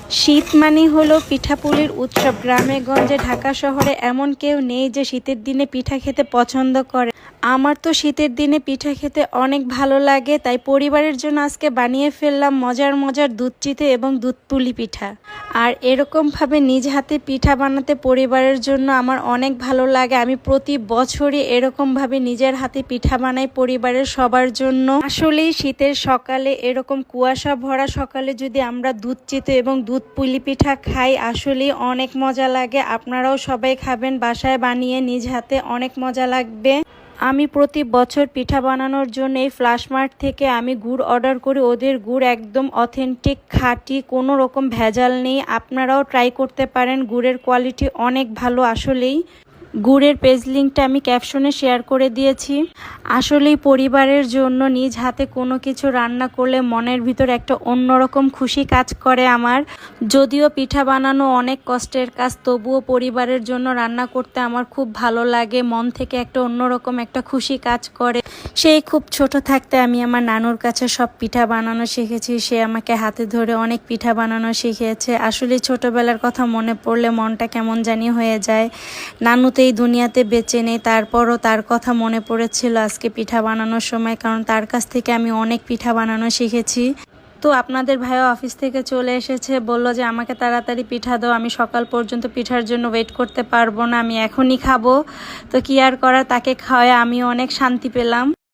শীত মানে হলো পিঠাপুলির উৎসব। গ্রামে গঞ্জে ঢাকা শহরে এমন কেউ নেই যে শীতের দিনে পিঠা খেতে পছন্দ করে। আমার তো শীতের দিনে পিঠা খেতে অনেক ভালো লাগে, তাই পরিবারের জন্য আজকে বানিয়ে ফেললাম মজার মজার দুধ চিতই এবং দুধ পুলি পিঠা। আর এরকমভাবে নিজ হাতে পিঠা বানাতে পরিবারের জন্য আমার অনেক ভালো লাগে। আমি প্রতি বছরই এরকমভাবে নিজের হাতে পিঠা বানাই পরিবারের সবার জন্য। আসলেই শীতের সকালে এরকম কুয়াশা ভরা সকালে যদি আমরা দুধ চিতই এবং দুধ পুলি পিঠা খাই, আসলেই অনেক মজা লাগে। আপনারাও সবাই খাবেন, বাসায় বানিয়ে নিজ হাতে, অনেক মজা লাগবে। আমি প্রতি বছর পিঠা বানানোর জন্য এই ফ্লাশ মার্ট থেকে আমি গুড় অর্ডার করি। ওদের গুড় একদম অথেন্টিক, খাঁটি, কোনো রকম ভেজাল নেই। আপনারাও ট্রাই করতে পারেন, গুড়ের কোয়ালিটি অনেক ভালো। আসলেই গুড়ের পেজ লিঙ্কটা আমি ক্যাপশনে শেয়ার করে দিয়েছি। আসলেই পরিবারের জন্য নিজ হাতে কোনো কিছু রান্না করলে মনের ভিতর একটা অন্যরকম খুশি কাজ করে আমার। যদিও পিঠা বানানো অনেক কষ্টের কাজ, তবুও পরিবারের জন্য রান্না করতে আমার খুব ভালো লাগে। মন থেকে একটা অন্যরকম একটা খুশি কাজ করে। সেই খুব ছোট থাকতে আমি আমার নানুর কাছে সব পিঠা বানানো শিখেছি। সে আমাকে হাতে ধরে অনেক পিঠা বানানো শিখিয়েছে। আসলে ছোটবেলার কথা মনে পড়লে মনটা কেমন জানি হয়ে যায়। নানু তো এই দুনিয়াতে বেঁচে নেই, তারপরও তার কথা মনে পড়েছিল আজকে পিঠা বানানোর সময়, কারণ তার কাছ থেকে আমি অনেক পিঠা বানানো শিখেছি। তো আপনাদের ভাইও অফিস থেকে চলে এসেছে, বলল যে আমাকে তাড়াতাড়ি পিঠা দাও, আমি সকাল পর্যন্ত পিঠার জন্য ওয়েট করতে পারবো না, আমি এখনই খাবো। তো কি আর করার, তাকে খাওয়ায় আমিও অনেক শান্তি পেলাম।